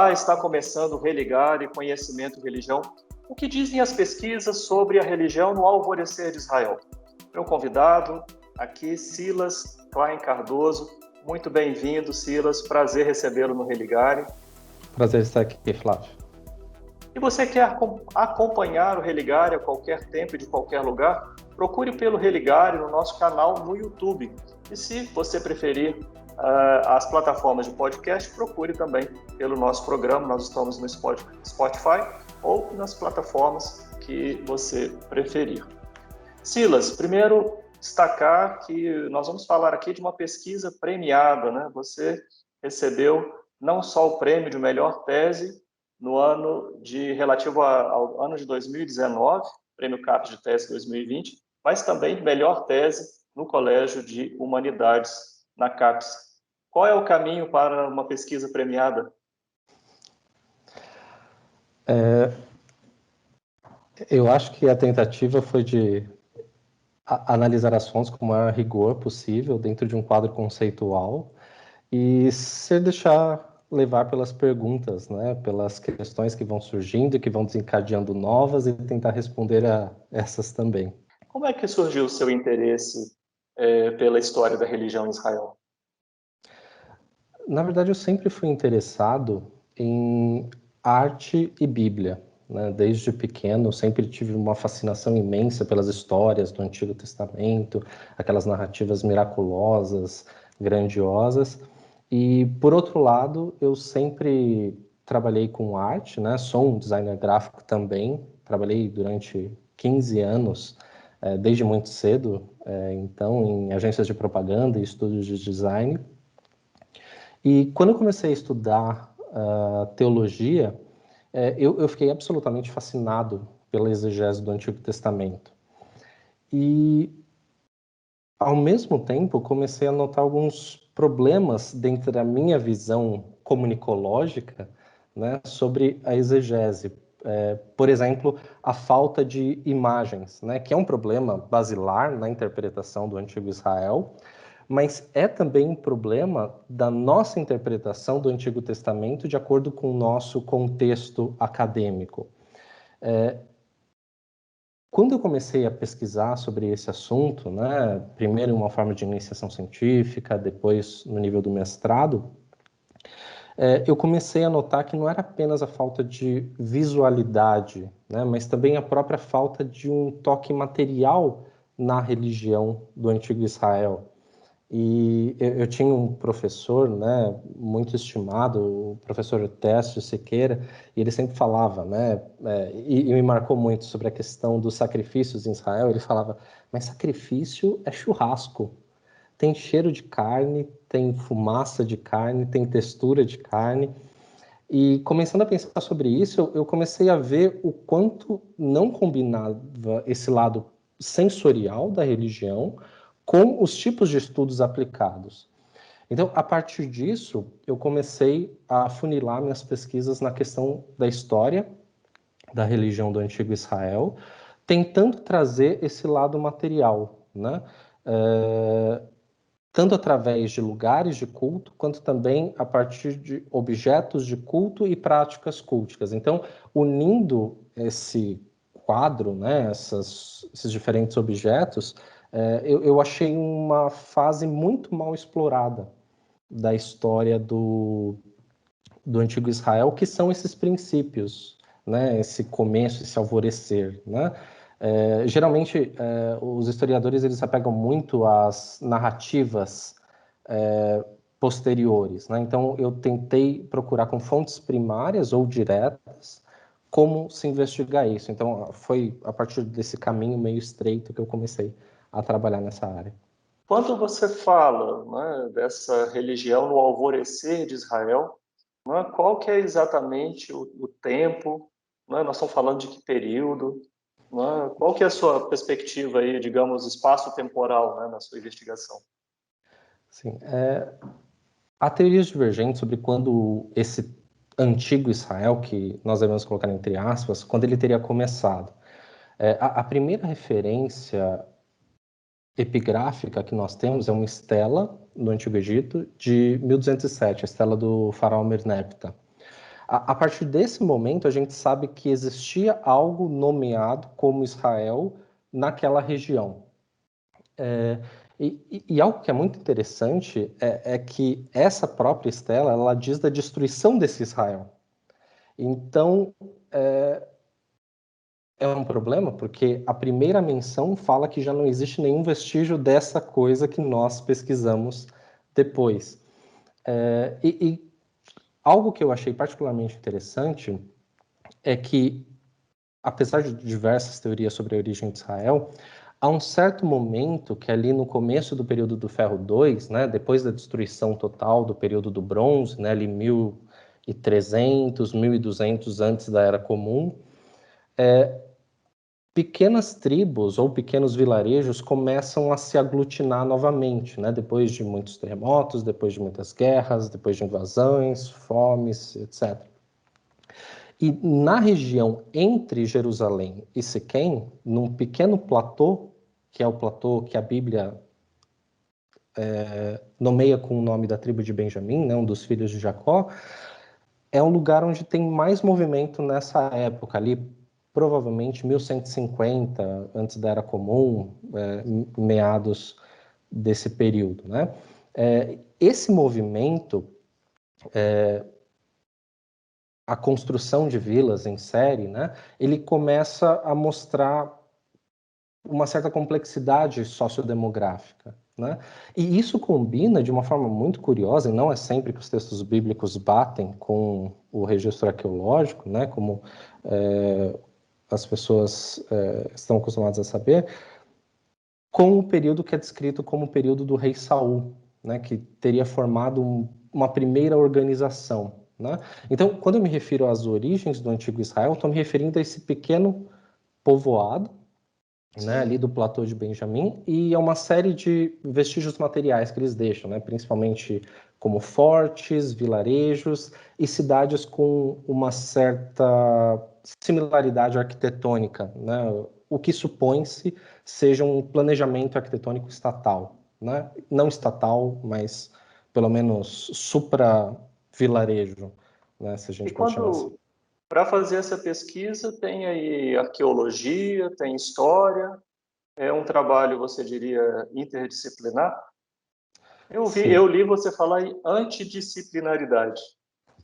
Olá, está começando o Religar e Conhecimento e Religião. O que dizem as pesquisas sobre a religião no alvorecer de Israel? Meu convidado aqui, Silas Klein Cardoso. Muito bem-vindo, Silas. Prazer recebê-lo no Religare. Prazer estar aqui, Flávio. E você quer acompanhar o Religare a qualquer tempo e de qualquer lugar? Procure pelo Religare no nosso canal no YouTube. E se você preferir as plataformas de podcast, procure também pelo nosso programa. Nós estamos no Spotify ou nas plataformas que você preferir. Silas, primeiro destacar que nós vamos falar aqui de uma pesquisa premiada, né? Você recebeu não só o prêmio de melhor tese no ano relativo ao ano de 2019, prêmio CAPES de tese 2020, mas também melhor tese no Colégio de Humanidades na CAPES. Qual é o caminho para uma pesquisa premiada? Eu acho que a tentativa foi de analisar as fontes com o maior rigor possível dentro de um quadro conceitual e se deixar levar pelas perguntas, né, pelas questões que vão surgindo e que vão desencadeando novas e tentar responder a essas também. Como é que surgiu o seu interesse pela história da religião em Israel? Na verdade, eu sempre fui interessado em arte e Bíblia, né? Desde pequeno, sempre tive uma fascinação imensa pelas histórias do Antigo Testamento, aquelas narrativas miraculosas, grandiosas. E, por outro lado, eu sempre trabalhei com arte, né? Sou um designer gráfico também, trabalhei durante 15 anos, desde muito cedo, então, em agências de propaganda e estúdios de design. E quando eu comecei a estudar teologia, eu fiquei absolutamente fascinado pela exegese do Antigo Testamento. E, ao mesmo tempo, comecei a notar alguns problemas dentro da minha visão comunicológica, né, sobre a exegese. Por exemplo, a falta de imagens, né, que é um problema basilar na interpretação do Antigo Israel, mas é também um problema da nossa interpretação do Antigo Testamento de acordo com o nosso contexto acadêmico. Quando eu comecei a pesquisar sobre esse assunto, né, primeiro em uma forma de iniciação científica, depois no nível do mestrado, eu comecei a notar que não era apenas a falta de visualidade, né, mas também a própria falta de um toque material na religião do Antigo Israel. E eu tinha um professor, né, muito estimado, o professor Técio Sequeira, e ele sempre falava, né, e me marcou muito sobre a questão dos sacrifícios em Israel. Ele falava, mas sacrifício é churrasco. Tem cheiro de carne, tem fumaça de carne, tem textura de carne. E começando a pensar sobre isso, eu comecei a ver o quanto não combinava esse lado sensorial da religião com os tipos de estudos aplicados. Então, a partir disso, eu comecei a afunilar minhas pesquisas na questão da história da religião do Antigo Israel, tentando trazer esse lado material, né? Tanto através de lugares de culto, quanto também a partir de objetos de culto e práticas culticas. Então, unindo esse quadro, né, esses diferentes objetos, eu achei uma fase muito mal explorada da história do Antigo Israel, que são esses princípios, né, esse começo, esse alvorecer, né? Geralmente, os historiadores eles se apegam muito às narrativas posteriores, né? Então, eu tentei procurar com fontes primárias ou diretas como se investigar isso. Então, foi a partir desse caminho meio estreito que eu comecei a trabalhar nessa área. Quando você fala, né, dessa religião no alvorecer de Israel, né, qual que é exatamente o tempo? Né, nós estamos falando de que período? Né, qual que é a sua perspectiva aí, digamos, espaço-temporal, né, na sua investigação? Sim, há teorias divergentes sobre quando esse antigo Israel, que nós devemos colocar entre aspas, quando ele teria começado. A primeira referência epigráfica que nós temos é uma estela no Antigo Egito de 1207, a estela do faraó Merneptah. A partir desse momento, a gente sabe que existia algo nomeado como Israel naquela região. E algo que é muito interessante é que essa própria estela, ela diz da destruição desse Israel. Então, é um problema, porque a primeira menção fala que já não existe nenhum vestígio dessa coisa que nós pesquisamos depois. E algo que eu achei particularmente interessante é que, apesar de diversas teorias sobre a origem de Israel, há um certo momento que ali no começo do período do Ferro II, né, depois da destruição total do período do Bronze, né, ali 1300, 1200 antes da Era Comum, pequenas tribos ou pequenos vilarejos começam a se aglutinar novamente, né, depois de muitos terremotos, depois de muitas guerras, depois de invasões, fomes, etc. E na região entre Jerusalém e Siquém, num pequeno platô, que é o platô que a Bíblia nomeia com o nome da tribo de Benjamim, né, um dos filhos de Jacó, é um lugar onde tem mais movimento nessa época, ali provavelmente 1150, antes da Era Comum, meados desse período, né? Esse movimento, a construção de vilas em série, né, ele começa a mostrar uma certa complexidade sociodemográfica, né? E isso combina de uma forma muito curiosa, e não é sempre que os textos bíblicos batem com o registro arqueológico, né, como as pessoas estão acostumadas a saber, com o período que é descrito como o período do rei Saul, né, que teria formado uma primeira organização, né? Então, quando eu me refiro às origens do antigo Israel, estou me referindo a esse pequeno povoado, né, ali do platô de Benjamim, e é uma série de vestígios materiais que eles deixam, né, principalmente como fortes, vilarejos e cidades com uma certa similaridade arquitetônica, né, o que supõe-se seja um planejamento arquitetônico estatal, né, não estatal, mas pelo menos supra-vilarejo, né, se a E gente pode chamar assim. quando, para fazer essa pesquisa, tem aí arqueologia, tem história, é um trabalho, você diria, interdisciplinar? Sim, Eu li você falar em antidisciplinaridade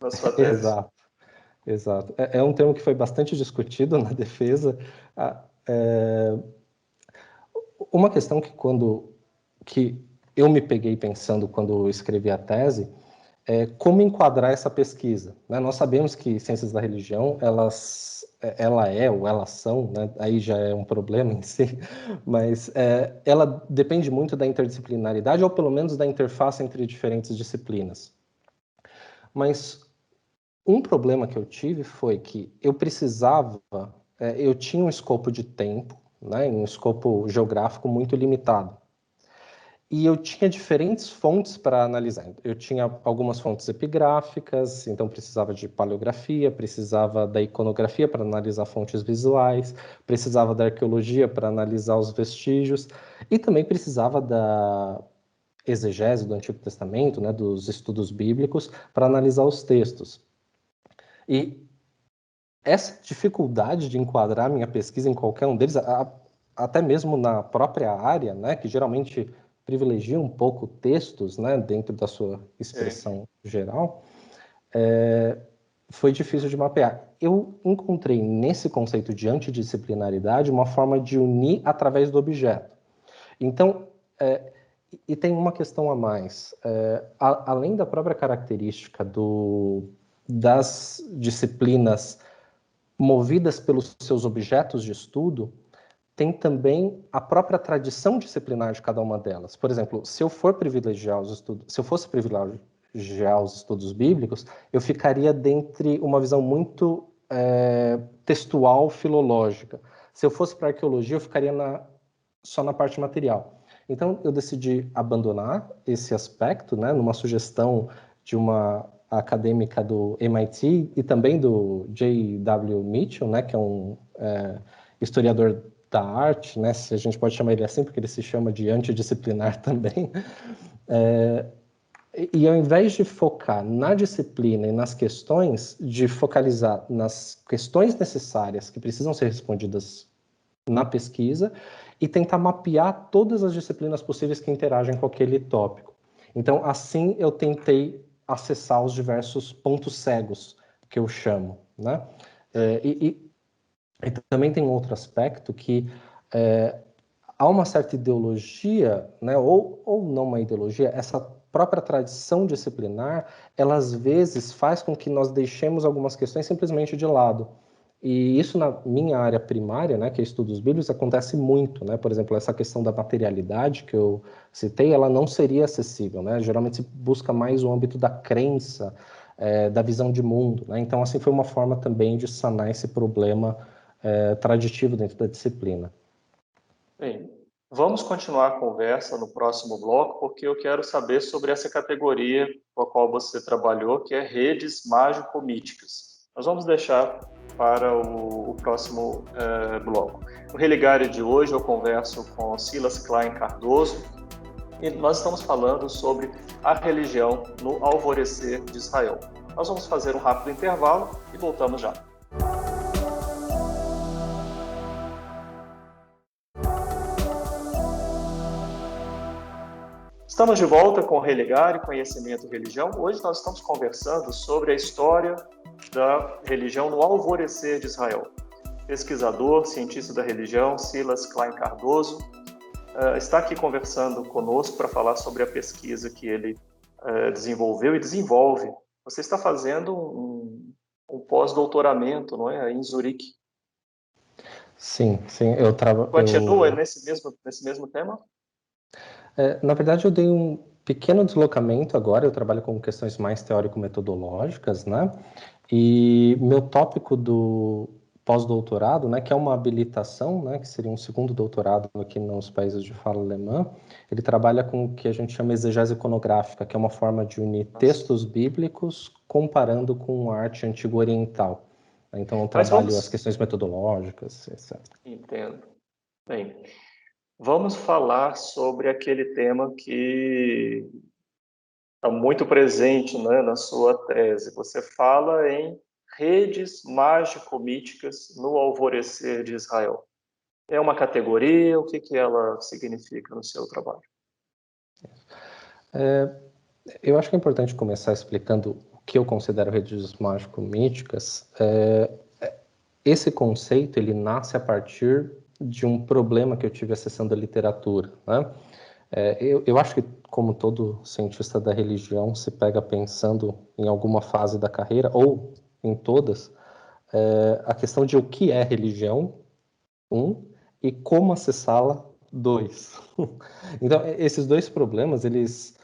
na sua tese. exato. Exato. É um termo que foi bastante discutido na defesa. É, uma questão que eu me peguei pensando quando escrevi a tese é como enquadrar essa pesquisa, né? Nós sabemos que ciências da religião, ela é ou elas são, né? Aí já é um problema em si, mas ela depende muito da interdisciplinaridade ou pelo menos da interface entre diferentes disciplinas. Mas um problema que eu tive foi que eu precisava, eu tinha um escopo de tempo, né, um escopo geográfico muito limitado. E eu tinha diferentes fontes para analisar. Eu tinha algumas fontes epigráficas, então precisava de paleografia, precisava da iconografia para analisar fontes visuais, precisava da arqueologia para analisar os vestígios, e também precisava da exegese do Antigo Testamento, né, dos estudos bíblicos, para analisar os textos. E essa dificuldade de enquadrar minha pesquisa em qualquer um deles, até mesmo na própria área, né, que geralmente privilegia um pouco textos, né, dentro da sua Sim. expressão geral, foi difícil de mapear. Eu encontrei nesse conceito de antidisciplinaridade uma forma de unir através do objeto. Então, e tem uma questão a mais. Além da própria característica das disciplinas movidas pelos seus objetos de estudo, tem também a própria tradição disciplinar de cada uma delas. Por exemplo, se eu fosse privilegiar os estudos bíblicos, eu ficaria dentre uma visão muito textual, filológica. Se eu fosse para arqueologia, eu ficaria só na parte material. Então, eu decidi abandonar esse aspecto, né, numa sugestão de uma acadêmica do MIT e também do J.W. Mitchell, né, que é um historiador da arte, né, se a gente pode chamar ele assim, porque ele se chama de antidisciplinar também, E ao invés de focar na disciplina e nas questões, de focalizar nas questões necessárias que precisam ser respondidas na pesquisa e tentar mapear todas as disciplinas possíveis que interagem com aquele tópico. Então, assim, eu tentei acessar os diversos pontos cegos, que eu chamo, né? E também tem um outro aspecto que há uma certa ideologia, né, ou não uma ideologia, essa própria tradição disciplinar, ela às vezes faz com que nós deixemos algumas questões simplesmente de lado. E isso na minha área primária, né, que é estudos bíblicos, acontece muito, né? Por exemplo, essa questão da materialidade que eu citei, ela não seria acessível, né? Geralmente se busca mais o âmbito da crença, da visão de mundo, né? Então, assim, foi uma forma também de sanar esse problema traditivo dentro da disciplina. Bem, vamos continuar a conversa no próximo bloco, porque eu quero saber sobre essa categoria com a qual você trabalhou, que é redes mágico-míticas. Nós vamos deixar para o próximo bloco. No Religare de hoje eu converso com Silas Klein Cardoso e nós estamos falando sobre a religião no alvorecer de Israel. Nós vamos fazer um rápido intervalo e voltamos já. Estamos de volta com Religare, Conhecimento e Religião. Hoje nós estamos conversando sobre a história da religião no alvorecer de Israel. Pesquisador, cientista da religião, Silas Klein Cardoso, está aqui conversando conosco para falar sobre a pesquisa que ele desenvolveu e desenvolve. Você está fazendo um pós-doutoramento, não é? Em Zurique. Sim, eu trabalho. Continua nesse mesmo tema? Na verdade, eu dei um pequeno deslocamento agora, eu trabalho com questões mais teórico-metodológicas, né? E meu tópico do pós-doutorado, né, que é uma habilitação, né, que seria um segundo doutorado aqui nos países de fala alemã, ele trabalha com o que a gente chama exegese iconográfica, que é uma forma de unir textos bíblicos comparando com arte antiga oriental. Então, eu trabalho as questões metodológicas, etc. Entendo. Bem, vamos falar sobre aquele tema que está muito presente, né, na sua tese. Você fala em redes mágico-míticas no alvorecer de Israel. É uma categoria? O que ela significa no seu trabalho? Eu acho que é importante começar explicando o que eu considero redes mágico-míticas. Esse conceito ele nasce a partir de um problema que eu tive acessando a literatura, né? Eu acho que, como todo cientista da religião, se pega pensando em alguma fase da carreira, ou em todas, a questão de o que é religião, e como acessá-la, 2. Então, esses dois problemas, eles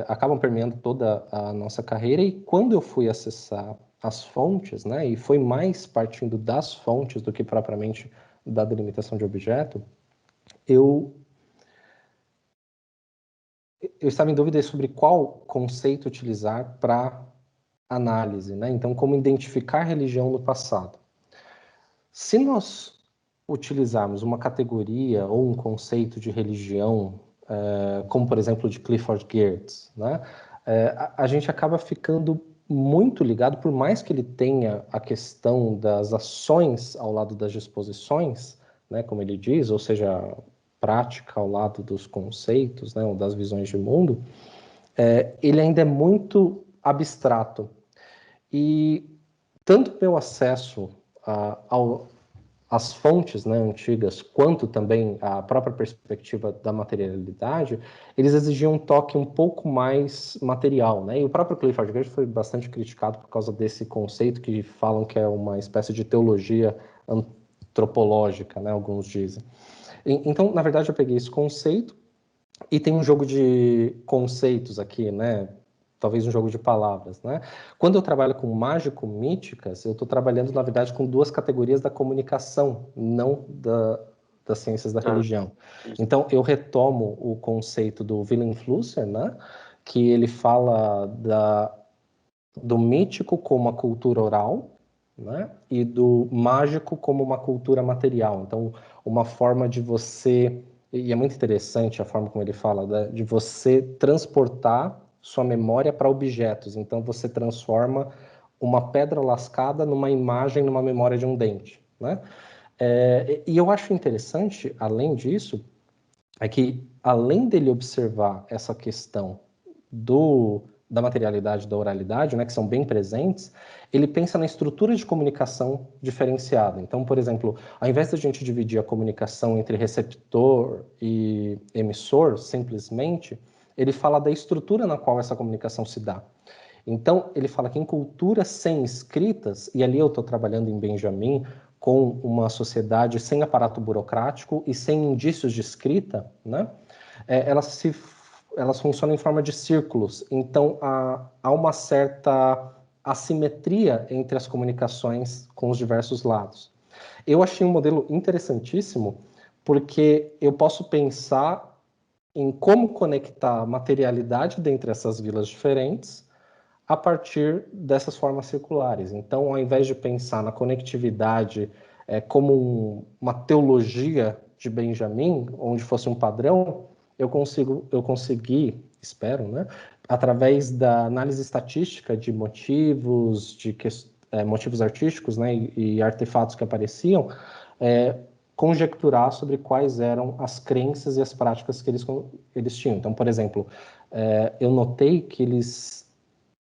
acabam permeando toda a nossa carreira, e quando eu fui acessar as fontes, né, e foi mais partindo das fontes do que propriamente da delimitação de objeto, eu estava em dúvida sobre qual conceito utilizar para análise, né? Então, como identificar a religião no passado. Se nós utilizarmos uma categoria ou um conceito de religião, como por exemplo de Clifford Geertz, né? A gente acaba ficando muito ligado, por mais que ele tenha a questão das ações ao lado das disposições, né, como ele diz, ou seja, prática ao lado dos conceitos, né, ou das visões de mundo, ele ainda é muito abstrato. E tanto meu acesso às fontes, né, antigas, quanto também a própria perspectiva da materialidade, eles exigiam um toque um pouco mais material, né? E o próprio Clifford Geertz foi bastante criticado por causa desse conceito que falam que é uma espécie de teologia antropológica, né? Alguns dizem. Então, na verdade, eu peguei esse conceito e tem um jogo de conceitos aqui, né? Talvez um jogo de palavras, né? Quando eu trabalho com mágico-míticas, eu estou trabalhando, na verdade, com duas categorias da comunicação, não das ciências da religião. Então, eu retomo o conceito do Willem Flusser, né? Que ele fala do mítico como uma cultura oral, né? E do mágico como uma cultura material. Então, uma forma de você... E é muito interessante a forma como ele fala, né? De você transportar sua memória para objetos. Então, você transforma uma pedra lascada numa imagem, numa memória de um dente, né? E eu acho interessante, além disso, é que, além dele observar essa questão da materialidade, da oralidade, né, que são bem presentes, ele pensa na estrutura de comunicação diferenciada. Então, por exemplo, ao invés de a gente dividir a comunicação entre receptor e emissor, simplesmente, ele fala da estrutura na qual essa comunicação se dá. Então, ele fala que em culturas sem escritas, e ali eu estou trabalhando em Benjamin, com uma sociedade sem aparato burocrático e sem indícios de escrita, né? Elas funcionam em forma de círculos. Então, há uma certa assimetria entre as comunicações com os diversos lados. Eu achei um modelo interessantíssimo, porque eu posso pensar em como conectar a materialidade dentre essas vilas diferentes a partir dessas formas circulares. Então, ao invés de pensar na conectividade como uma teologia de Benjamin, onde fosse um padrão, eu consegui, espero, né, através da análise estatística de motivos, motivos artísticos, né, e artefatos que apareciam, conjecturar sobre quais eram as crenças e as práticas que eles tinham. Então, por exemplo, eu notei que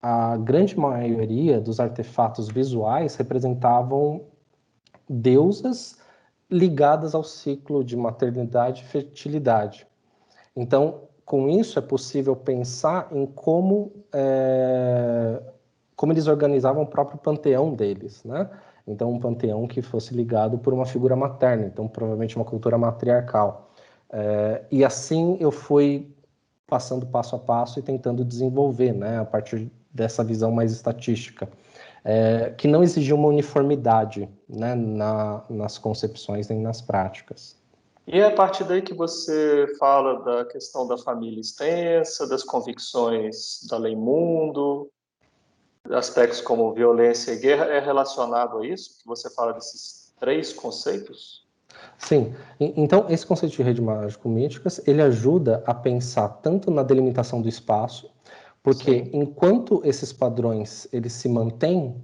a grande maioria dos artefatos visuais representavam deusas ligadas ao ciclo de maternidade e fertilidade. Então, com isso, é possível pensar em como eles organizavam o próprio panteão deles, né? Então, um panteão que fosse ligado por uma figura materna, então, provavelmente uma cultura matriarcal. E assim eu fui passando passo a passo e tentando desenvolver, né, a partir dessa visão mais estatística, que não exigia uma uniformidade, né, nas concepções nem nas práticas. E é a partir daí que você fala da questão da família extensa, das convicções da lei mundo, aspectos como violência e guerra, é relacionado a isso? Que você fala desses três conceitos? Sim, então esse conceito de rede mágico-míticas, ele ajuda a pensar tanto na delimitação do espaço, porque enquanto esses padrões eles se mantêm,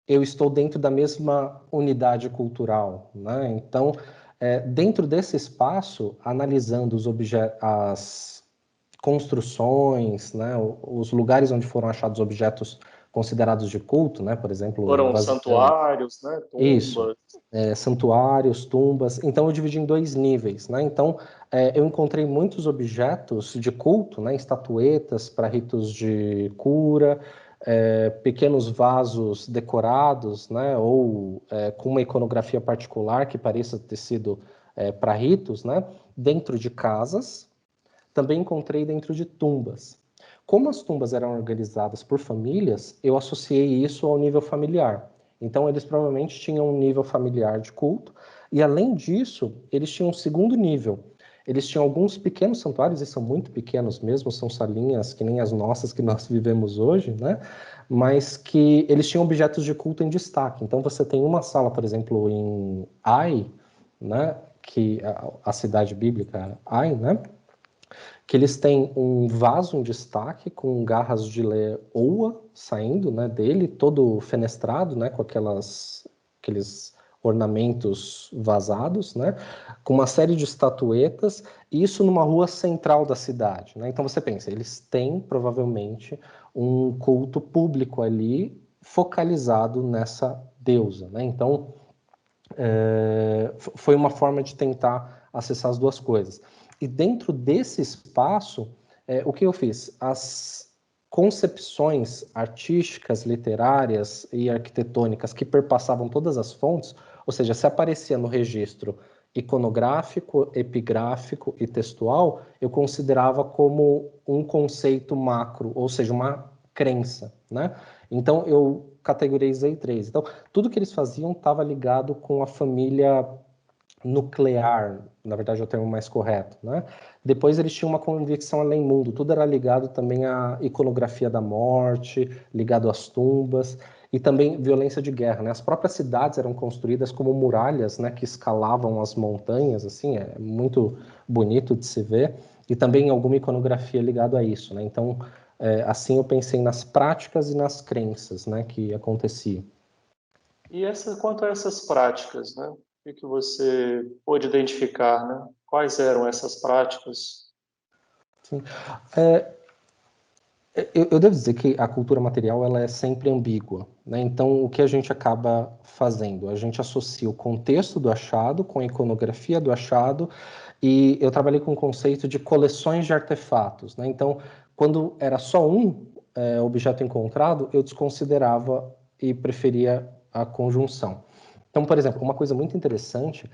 eu estou dentro da mesma unidade cultural, né? Então, dentro desse espaço, analisando as construções, né, os lugares onde foram achados objetos considerados de culto, né, por exemplo, o Foram Vaticano. santuários, né? Isso, Tumbas. santuários, tumbas. Então, eu dividi em dois níveis, né? Então, eu encontrei muitos objetos de culto, né? Estatuetas para ritos de cura, pequenos vasos decorados, né? Ou com uma iconografia particular que pareça ter sido para ritos, né? Dentro de casas. Também encontrei dentro de tumbas. Como as tumbas eram organizadas por famílias, eu associei isso ao nível familiar. Então, eles provavelmente tinham um nível familiar de culto, e além disso, eles tinham um segundo nível. Eles tinham alguns pequenos santuários, e são muito pequenos mesmo, são salinhas que nem as nossas que nós vivemos hoje, né? Mas que eles tinham objetos de culto em destaque. Então, você tem uma sala, por exemplo, em Ai, né? Que a cidade bíblica Ai, né? Que eles têm um vaso em destaque com garras de leoa saindo, né, dele, todo fenestrado, né, com aqueles ornamentos vazados, né, com uma série de estatuetas, e isso numa rua central da cidade, né? Então você pensa, eles têm provavelmente um culto público ali focalizado nessa deusa, né? Então foi uma forma de tentar acessar as duas coisas. E dentro desse espaço, o que eu fiz? As concepções artísticas, literárias e arquitetônicas que perpassavam todas as fontes, ou seja, se aparecia no registro iconográfico, epigráfico e textual, eu considerava como um conceito macro, ou seja, uma crença, né? Então, eu categorizei três. Então, tudo que eles faziam estava ligado com a família nuclear, na verdade é o termo mais correto, né? Depois eles tinham uma convicção além mundo, tudo era ligado também à iconografia da morte, ligado às tumbas, e também violência de guerra, né? As próprias cidades eram construídas como muralhas, né, que escalavam as montanhas, assim, é muito bonito de se ver, e também alguma iconografia ligada a isso, né? Então, assim eu pensei nas práticas e nas crenças, né, que aconteciam. E quanto a essas práticas, né? O que você pôde identificar, né? Quais eram essas práticas? Sim. Eu devo dizer que a cultura material ela é sempre ambígua, né? Então, o que a gente acaba fazendo? A gente associa o contexto do achado com a iconografia do achado, e eu trabalhei com o conceito de coleções de artefatos, né? Então, quando era só um objeto encontrado, eu desconsiderava e preferia a conjunção. Então, por exemplo, uma coisa muito interessante,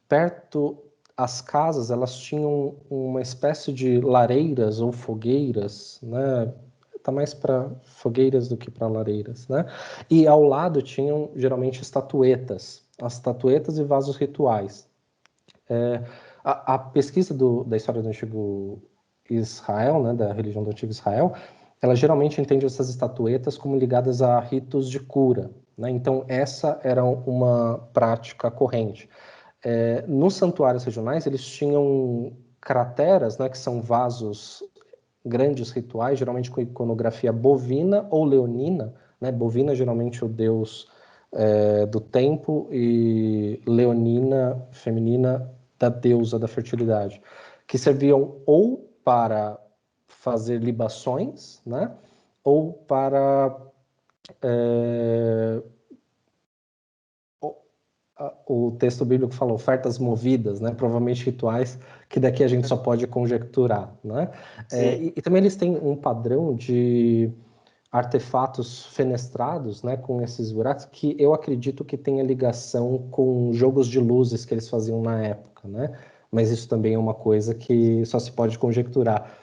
perto as casas, elas tinham uma espécie de lareiras ou fogueiras, né? Tá mais para fogueiras do que para lareiras, né? E ao lado tinham geralmente estatuetas, as estatuetas e vasos rituais. A pesquisa da história do antigo Israel, né, da religião do antigo Israel, ela geralmente entende essas estatuetas como ligadas a ritos de cura, né? Então essa era uma prática corrente. Nos santuários regionais eles tinham crateras, né, que são vasos grandes rituais, geralmente com iconografia bovina ou leonina, né? Bovina geralmente o deus do tempo e leonina, feminina, da deusa da fertilidade, que serviam ou para fazer libações, né? Ou para o texto bíblico fala ofertas movidas, né? Provavelmente rituais que daqui a gente só pode conjecturar, né? E também eles têm um padrão de artefatos fenestrados, né, com esses buracos, que eu acredito que tenha ligação com jogos de luzes que eles faziam na época, né? Mas isso também é uma coisa que só se pode conjecturar.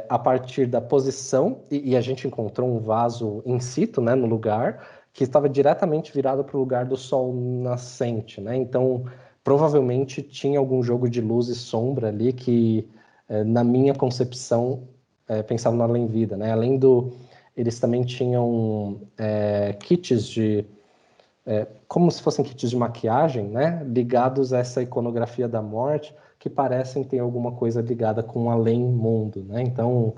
A partir da posição, e a gente encontrou um vaso in situ, né, no lugar, que estava diretamente virado para o lugar do sol nascente, né? Então, provavelmente tinha algum jogo de luz e sombra ali que, na minha concepção, pensava no além-vida, né? Além do... Eles também tinham kits de... como se fossem kits de maquiagem, né? Ligados a essa iconografia da morte, que parecem ter alguma coisa ligada com o além-mundo, né? Então,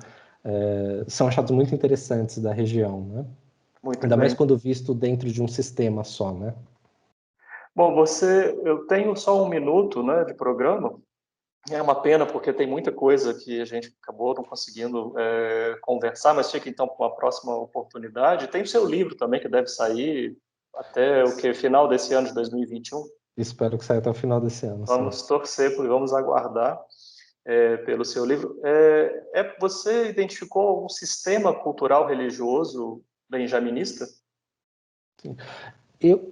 são achados muito interessantes da região, né? Muito Ainda mais bem. quando visto dentro de um sistema só, né? Bom, eu tenho só um minuto, né, de programa. É uma pena porque tem muita coisa que a gente acabou não conseguindo conversar, mas fica então para uma próxima oportunidade. Tem o seu livro também que deve sair até final desse ano de 2021. Espero que saia até o final desse ano, sim. Vamos torcer, vamos aguardar pelo seu livro. Você identificou algum sistema cultural religioso benjaminista? Sim.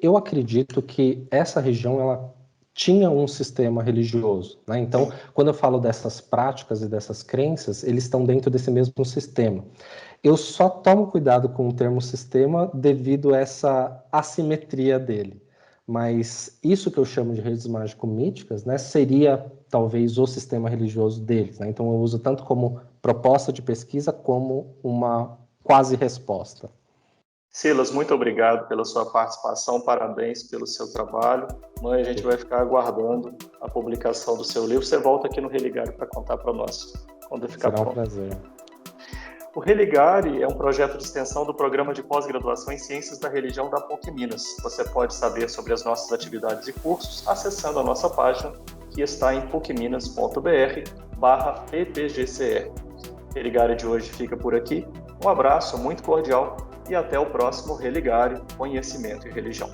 Eu acredito que essa região ela tinha um sistema religioso, né? Então, quando eu falo dessas práticas e dessas crenças, eles estão dentro desse mesmo sistema. Eu só tomo cuidado com o termo sistema devido a essa assimetria dele. Mas isso que eu chamo de redes mágico-míticas, né, seria talvez o sistema religioso deles, né? Então eu uso tanto como proposta de pesquisa como uma quase resposta. Silas, muito obrigado pela sua participação, parabéns pelo seu trabalho. A gente vai ficar aguardando a publicação do seu livro. Você volta aqui no Religare para contar para nós quando ficar pronto. Será um prazer. O Religare é um projeto de extensão do Programa de Pós-Graduação em Ciências da Religião da PUC Minas. Você pode saber sobre as nossas atividades e cursos acessando a nossa página, que está em pucminas.br/ppgcr. O Religare de hoje fica por aqui. Um abraço muito cordial e até o próximo Religare, Conhecimento e Religião.